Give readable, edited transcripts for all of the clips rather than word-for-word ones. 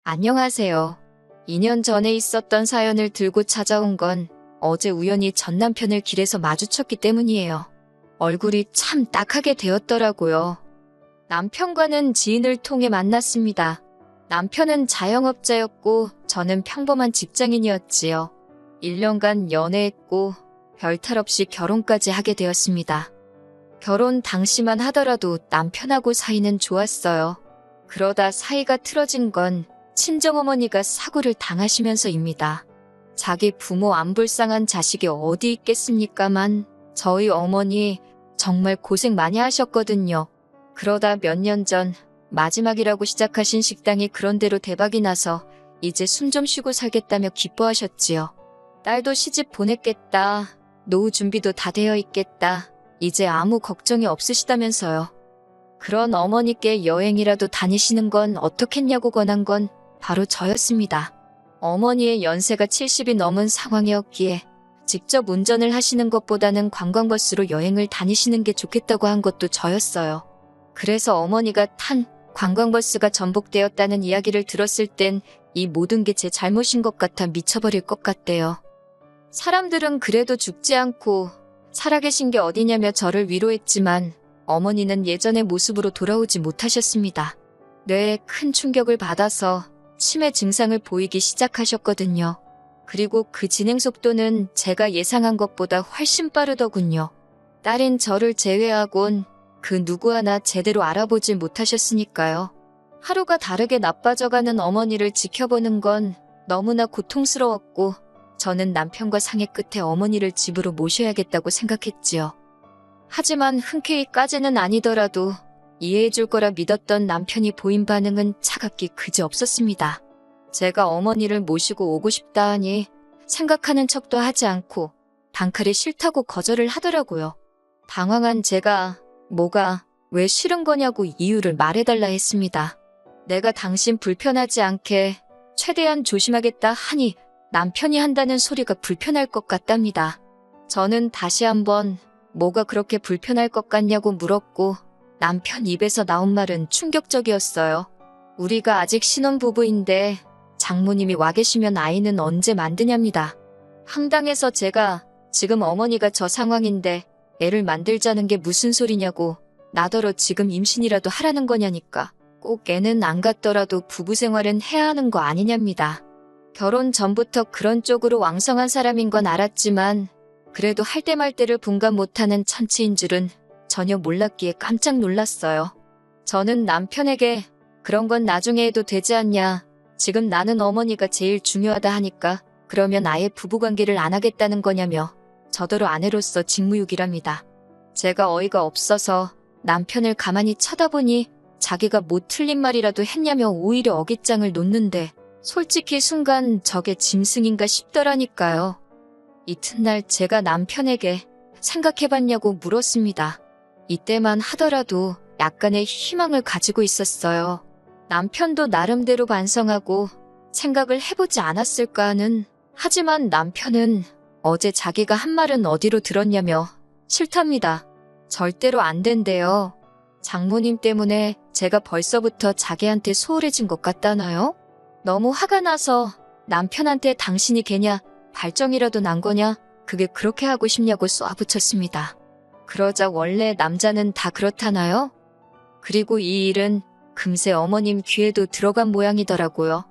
안녕하세요. 2년 전에 있었던 사연을 들고 찾아온 건 어제 우연히 전 남편을 길에서 마주쳤기 때문이에요. 얼굴이 참 딱하게 되었더라고요. 남편과는 지인을 통해 만났습니다. 남편은 자영업자였고 저는 평범한 직장인이었지요. 1년간 연애했고 별탈 없이 결혼까지 하게 되었습니다. 결혼 당시만 하더라도 남편하고 사이는 좋았어요. 그러다 사이가 틀어진 건 친정어머니가 사고를 당하시면서입니다. 자기 부모 안 불쌍한 자식이 어디 있겠습니까만 저희 어머니 정말 고생 많이 하셨거든요. 그러다 몇 년 전 마지막이라고 시작하신 식당이 그런대로 대박이 나서 이제 숨 좀 쉬고 살겠다며 기뻐하셨지요. 딸도 시집 보냈겠다. 노후 준비도 다 되어 있겠다. 이제 아무 걱정이 없으시다면서요. 그런 어머니께 여행이라도 다니시는 건 어떻겠냐고 권한 건 바로 저였습니다. 어머니의 연세가 70이 넘은 상황이었기에 직접 운전을 하시는 것보다는 관광버스로 여행을 다니시는 게 좋겠다고 한 것도 저였어요. 그래서 어머니가 탄 관광버스가 전복되었다는 이야기를 들었을 땐 이 모든 게 제 잘못인 것 같아 미쳐버릴 것 같대요. 사람들은 그래도 죽지 않고 살아계신 게 어디냐며 저를 위로했지만 어머니는 예전의 모습으로 돌아오지 못하셨습니다. 뇌에 큰 충격을 받아서 치매 증상을 보이기 시작하셨거든요. 그리고 그 진행 속도는 제가 예상한 것보다 훨씬 빠르더군요. 딸인 저를 제외하곤 그 누구 하나 제대로 알아보질 못하셨으니까요. 하루가 다르게 나빠져가는 어머니를 지켜보는 건 너무나 고통스러웠고 저는 남편과 상의 끝에 어머니를 집으로 모셔야겠다고 생각했지요. 하지만 흔쾌히까지는 아니더라도 이해해줄 거라 믿었던 남편이 보인 반응은 차갑기 그지없었습니다. 제가 어머니를 모시고 오고 싶다 하니 생각하는 척도 하지 않고 단칼에 싫다고 거절을 하더라고요. 당황한 제가 뭐가 왜 싫은 거냐고 이유를 말해달라 했습니다. 내가 당신 불편하지 않게 최대한 조심하겠다 하니 남편이 한다는 소리가 불편할 것 같답니다. 저는 다시 한번 뭐가 그렇게 불편할 것 같냐고 물었고 남편 입에서 나온 말은 충격적이었어요. 우리가 아직 신혼부부인데 장모님이 와 계시면 아이는 언제 만드냐입니다. 황당해서 제가 지금 어머니가 저 상황인데 애를 만들자는 게 무슨 소리냐고 나더러 지금 임신이라도 하라는 거냐니까 꼭 애는 안 갖더라도 부부 생활은 해야 하는 거 아니냐입니다. 결혼 전부터 그런 쪽으로 왕성한 사람인 건 알았지만 그래도 할 때 말 때를 분간 못하는 천치인 줄은 전혀 몰랐기에 깜짝 놀랐어요. 저는 남편에게 그런 건 나중에 해도 되지 않냐. 지금 나는 어머니가 제일 중요하다 하니까 그러면 아예 부부관계를 안 하겠다는 거냐며 저더러 아내로서 직무유기랍니다. 제가 어이가 없어서 남편을 가만히 쳐다보니 자기가 뭐 틀린 말이라도 했냐며 오히려 어깃장을 놓는데 솔직히 순간 저게 짐승인가 싶더라니까요. 이튿날 제가 남편에게 생각해봤냐고 물었습니다. 이때만 하더라도 약간의 희망을 가지고 있었어요. 남편도 나름대로 반성하고 생각을 해보지 않았을까 하는. 하지만 남편은 어제 자기가 한 말은 어디로 들었냐며 싫답니다. 절대로 안 된대요. 장모님 때문에 제가 벌써부터 자기한테 소홀해진 것 같다나요? 너무 화가 나서 남편한테 당신이 걔냐 발정이라도 난 거냐 그게 그렇게 하고 싶냐고 쏘아붙였습니다. 그러자 원래 남자는 다 그렇다나요? 그리고 이 일은 금세 어머님 귀에도 들어간 모양이더라고요.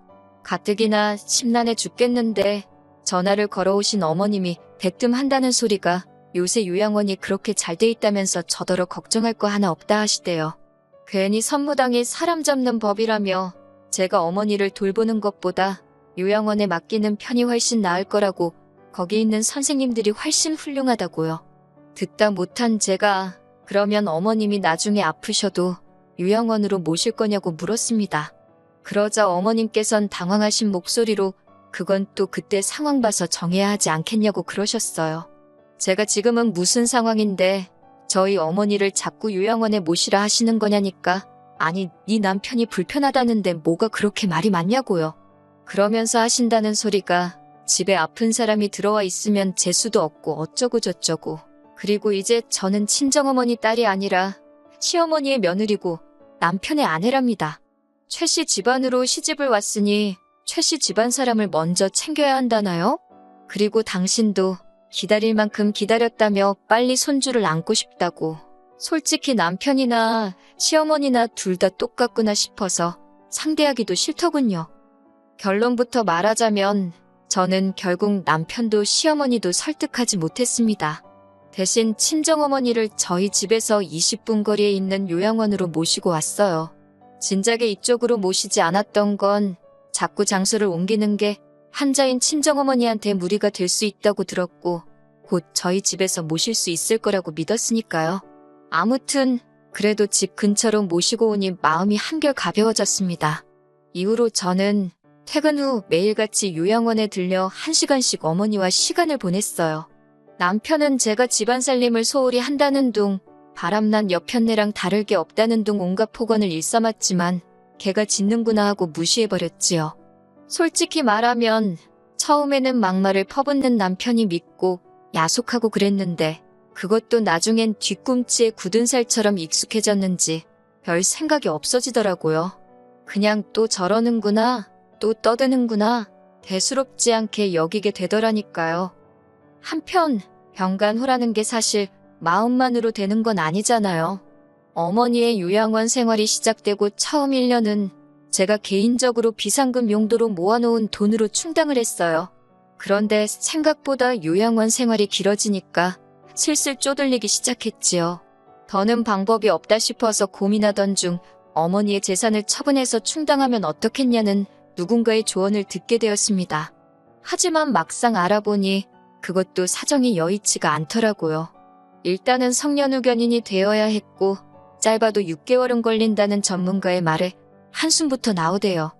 가뜩이나 심란해 죽겠는데 전화를 걸어오신 어머님이 대뜸 한다는 소리가 요새 요양원이 그렇게 잘 돼 있다면서 저더러 걱정할 거 하나 없다 하시대요. 괜히 선무당이 사람 잡는 법이라며 제가 어머니를 돌보는 것보다 요양원에 맡기는 편이 훨씬 나을 거라고 거기 있는 선생님들이 훨씬 훌륭하다고요. 듣다 못한 제가 그러면 어머님이 나중에 아프셔도 요양원으로 모실 거냐고 물었습니다. 그러자 어머님께선 당황하신 목소리로 그건 또 그때 상황 봐서 정해야 하지 않겠냐고 그러셨어요. 제가 지금은 무슨 상황인데 저희 어머니를 자꾸 요양원에 모시라 하시는 거냐니까 아니 네 남편이 불편하다는데 뭐가 그렇게 말이 많냐고요. 그러면서 하신다는 소리가 집에 아픈 사람이 들어와 있으면 재수도 없고 어쩌고 저쩌고 그리고 이제 저는 친정어머니 딸이 아니라 시어머니의 며느리고 남편의 아내랍니다. 최 씨 집안으로 시집을 왔으니 최 씨 집안 사람을 먼저 챙겨야 한다나요? 그리고 당신도 기다릴 만큼 기다렸다며 빨리 손주를 안고 싶다고. 솔직히 남편이나 시어머니나 둘 다 똑같구나 싶어서 상대하기도 싫더군요. 결론부터 말하자면 저는 결국 남편도 시어머니도 설득하지 못했습니다. 대신 친정어머니를 저희 집에서 20분 거리에 있는 요양원으로 모시고 왔어요. 진작에 이쪽으로 모시지 않았던 건 자꾸 장소를 옮기는 게 환자인 친정어머니한테 무리가 될 수 있다고 들었고 곧 저희 집에서 모실 수 있을 거라고 믿었으니까요. 아무튼 그래도 집 근처로 모시고 오니 마음이 한결 가벼워졌습니다. 이후로 저는 퇴근 후 매일같이 요양원에 들려 1시간씩 어머니와 시간을 보냈어요. 남편은 제가 집안 살림을 소홀히 한다는 둥, 바람난 여편네랑 다를 게 없다는 둥 온갖 폭언을 일삼았지만 걔가 짖는구나 하고 무시해버렸지요. 솔직히 말하면 처음에는 막말을 퍼붓는 남편이 믿고 야속하고 그랬는데 그것도 나중엔 뒤꿈치에 굳은 살처럼 익숙해졌는지 별 생각이 없어지더라고요. 그냥 또 저러는구나, 또 떠드는구나 대수롭지 않게 여기게 되더라니까요. 한편 병간호라는 게 사실 마음만으로 되는 건 아니잖아요. 어머니의 요양원 생활이 시작되고 처음 1년은 제가 개인적으로 비상금 용도로 모아놓은 돈으로 충당을 했어요. 그런데 생각보다 요양원 생활이 길어지니까 슬슬 쪼들리기 시작했지요. 더는 방법이 없다 싶어서 고민하던 중 어머니의 재산을 처분해서 충당하면 어떻겠냐는 누군가의 조언을 듣게 되었습니다. 하지만 막상 알아보니 그것도 사정이 여의치가 않더라고요. 일단은 성년후견인이 되어야 했고 짧아도 6개월은 걸린다는 전문가의 말에 한숨부터 나오대요.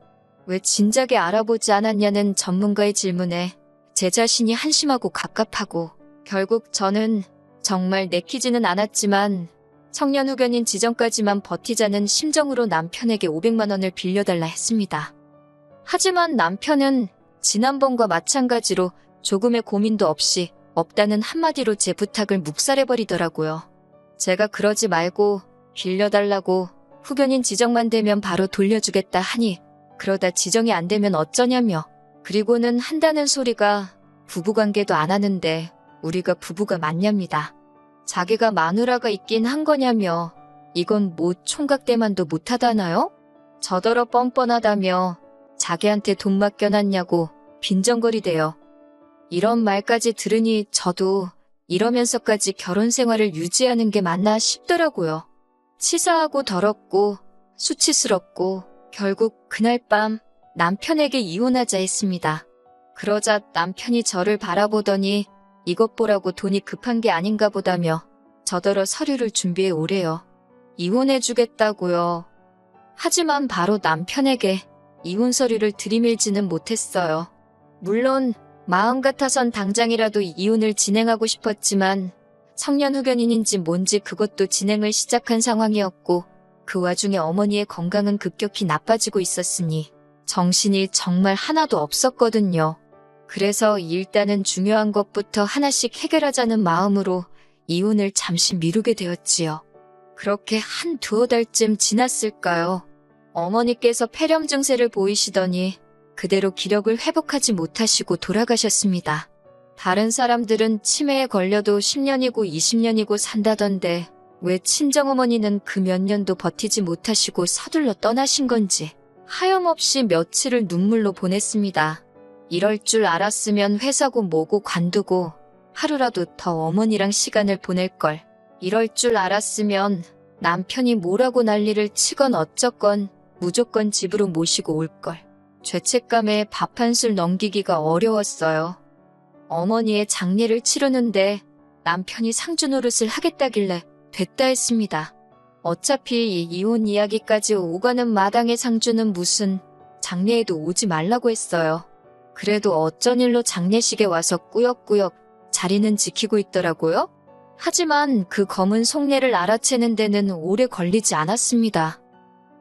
왜 진작에 알아보지 않았냐는 전문가의 질문에 제 자신이 한심하고 갑갑하고 결국 저는 정말 내키지는 않았지만 성년후견인 지정까지만 버티자는 심정으로 남편에게 500만 원을 빌려달라 했습니다. 하지만 남편은 지난번과 마찬가지로 조금의 고민도 없이 없다는 한마디로 제 부탁을 묵살해버리더라고요. 제가 그러지 말고 빌려달라고 후견인 지정만 되면 바로 돌려주겠다 하니 그러다 지정이 안 되면 어쩌냐며 그리고는 한다는 소리가 부부관계도 안 하는데 우리가 부부가 맞냐입니다. 자기가 마누라가 있긴 한 거냐며 이건 뭐 총각대만도 못하다나요? 저더러 뻔뻔하다며 자기한테 돈 맡겨놨냐고 빈정거리대요. 이런 말까지 들으니 저도 이러면서까지 결혼 생활을 유지하는 게 맞나 싶더라고요. 치사하고 더럽고 수치스럽고 결국 그날 밤 남편에게 이혼하자 했습니다. 그러자 남편이 저를 바라보더니 이것 보라고 돈이 급한 게 아닌가 보다며 저더러 서류를 준비해 오래요. 이혼해주겠다고요. 하지만 바로 남편에게 이혼 서류를 들이밀지는 못했어요. 물론 마음 같아선 당장이라도 이혼을 진행하고 싶었지만 성년후견인인지 뭔지 그것도 진행을 시작한 상황이었고 그 와중에 어머니의 건강은 급격히 나빠지고 있었으니 정신이 정말 하나도 없었거든요. 그래서 일단은 중요한 것부터 하나씩 해결하자는 마음으로 이혼을 잠시 미루게 되었지요. 그렇게 한 두어 달쯤 지났을까요? 어머니께서 폐렴 증세를 보이시더니 그대로 기력을 회복하지 못하시고 돌아가셨습니다. 다른 사람들은 치매에 걸려도 10년이고 20년이고 산다던데 왜 친정어머니는 그 몇 년도 버티지 못하시고 서둘러 떠나신 건지 하염없이 며칠을 눈물로 보냈습니다. 이럴 줄 알았으면 회사고 뭐고 관두고 하루라도 더 어머니랑 시간을 보낼 걸. 이럴 줄 알았으면 남편이 뭐라고 난리를 치건 어쩌건 무조건 집으로 모시고 올 걸. 죄책감에 밥 한술 넘기기가 어려웠어요. 어머니의 장례를 치르는데 남편이 상주 노릇을 하겠다길래 됐다 했습니다. 어차피 이혼 이야기까지 오가는 마당의 상주는 무슨 장례에도 오지 말라고 했어요. 그래도 어쩐 일로 장례식에 와서 꾸역꾸역 자리는 지키고 있더라고요. 하지만 그 검은 속내를 알아채는 데는 오래 걸리지 않았습니다.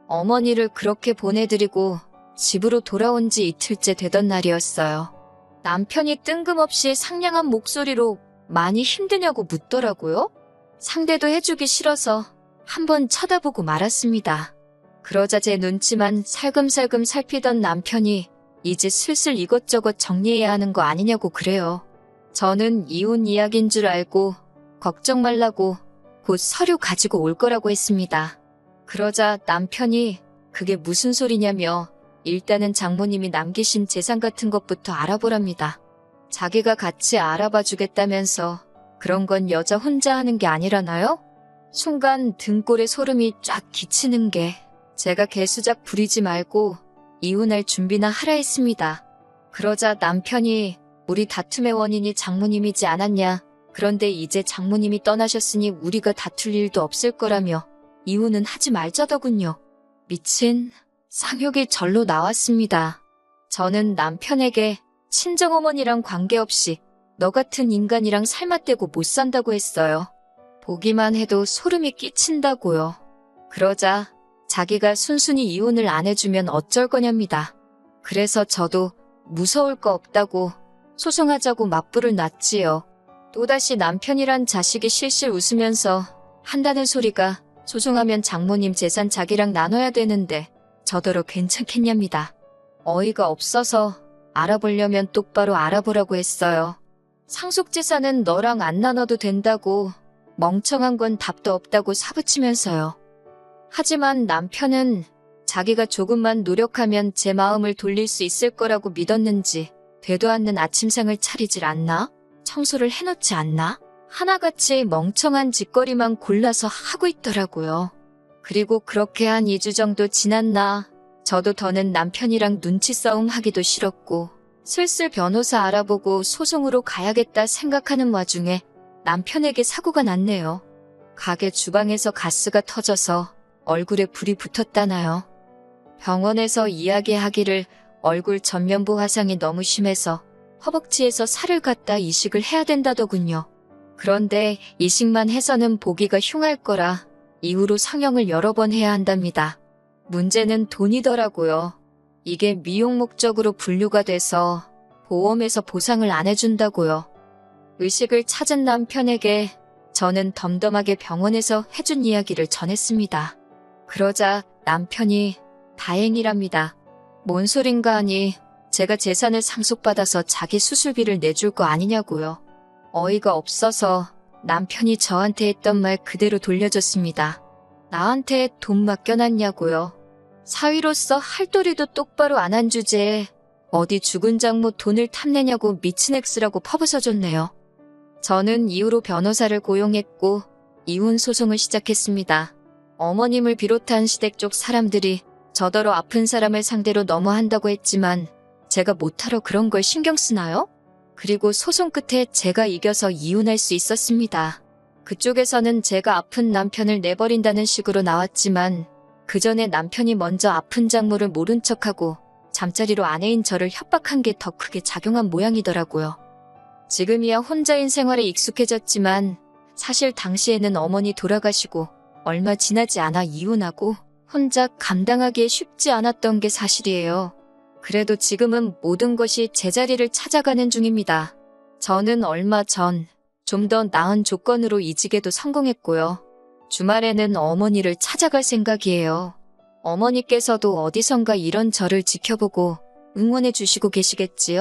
어머니를 그렇게 보내드리고 집으로 돌아온 지 이틀째 되던 날이었어요. 남편이 뜬금없이 상냥한 목소리로 많이 힘드냐고 묻더라고요. 상대도 해주기 싫어서 한번 쳐다보고 말았습니다. 그러자 제 눈치만 살금살금 살피던 남편이 이제 슬슬 이것저것 정리해야 하는 거 아니냐고 그래요. 저는 이혼 이야기인 줄 알고 걱정 말라고 곧 서류 가지고 올 거라고 했습니다. 그러자 남편이 그게 무슨 소리냐며 일단은 장모님이 남기신 재산 같은 것부터 알아보랍니다. 자기가 같이 알아봐 주겠다면서 그런 건 여자 혼자 하는 게 아니라나요? 순간 등골에 소름이 쫙 끼치는 게 제가 개수작 부리지 말고 이혼할 준비나 하라 했습니다. 그러자 남편이 우리 다툼의 원인이 장모님이지 않았냐. 그런데 이제 장모님이 떠나셨으니 우리가 다툴 일도 없을 거라며 이혼은 하지 말자더군요. 미친 상욕이 절로 나왔습니다. 저는 남편에게 친정어머니랑 관계없이 너 같은 인간이랑 살맛대고 못 산다고 했어요. 보기만 해도 소름이 끼친다고요. 그러자 자기가 순순히 이혼을 안 해주면 어쩔 거냐입니다. 그래서 저도 무서울 거 없다고 소송하자고 맞불을 놨지요. 또다시 남편이란 자식이 실실 웃으면서 한다는 소리가 소송하면 장모님 재산 자기랑 나눠야 되는데 저더러 괜찮겠냐입니다. 어이가 없어서 알아보려면 똑바로 알아보라고 했어요. 상속재산은 너랑 안 나눠도 된다고 멍청한 건 답도 없다고 사부치면서요. 하지만 남편은 자기가 조금만 노력하면 제 마음을 돌릴 수 있을 거라고 믿었는지 되도 않는 아침상을 차리질 않나? 청소를 해놓지 않나? 하나같이 멍청한 짓거리만 골라서 하고 있더라고요. 그리고 그렇게 한 2주 정도 지났나 저도 더는 남편이랑 눈치 싸움 하기도 싫었고 슬슬 변호사 알아보고 소송으로 가야겠다 생각하는 와중에 남편에게 사고가 났네요. 가게 주방에서 가스가 터져서 얼굴에 불이 붙었다나요. 병원에서 이야기하기를 얼굴 전면부 화상이 너무 심해서 허벅지에서 살을 갖다 이식을 해야 된다더군요. 그런데 이식만 해서는 보기가 흉할 거라 이후로 성형을 여러 번 해야 한답니다. 문제는 돈이더라고요. 이게 미용 목적으로 분류가 돼서 보험에서 보상을 안 해준다고요. 의식을 찾은 남편에게 저는 덤덤하게 병원에서 해준 이야기를 전했습니다. 그러자 남편이 다행이랍니다. 뭔 소린가 하니 제가 재산을 상속받아서 자기 수술비를 내줄 거 아니냐고요. 어이가 없어서 남편이 저한테 했던 말 그대로 돌려줬습니다. 나한테 돈 맡겨놨냐고요. 사위로서 할 도리도 똑바로 안 한 주제에 어디 죽은 장모 돈을 탐내냐고 미친 엑스라고 퍼부어줬네요. 저는 이후로 변호사를 고용했고 이혼 소송을 시작했습니다. 어머님을 비롯한 시댁 쪽 사람들이 저더러 아픈 사람을 상대로 너무 한다고 했지만 제가 못하러 그런 걸 신경 쓰나요? 그리고 소송 끝에 제가 이겨서 이혼할 수 있었습니다. 그쪽에서는 제가 아픈 남편을 내버린다는 식으로 나왔지만 그 전에 남편이 먼저 아픈 장모를 모른 척하고 잠자리로 아내인 저를 협박한 게 더 크게 작용한 모양이더라고요. 지금이야 혼자인 생활에 익숙해졌지만 사실 당시에는 어머니 돌아가시고 얼마 지나지 않아 이혼하고 혼자 감당하기에 쉽지 않았던 게 사실이에요. 그래도 지금은 모든 것이 제자리를 찾아가는 중입니다. 저는 얼마 전 좀 더 나은 조건으로 이직에도 성공했고요. 주말에는 어머니를 찾아갈 생각이에요. 어머니께서도 어디선가 이런 저를 지켜보고 응원해 주시고 계시겠지요?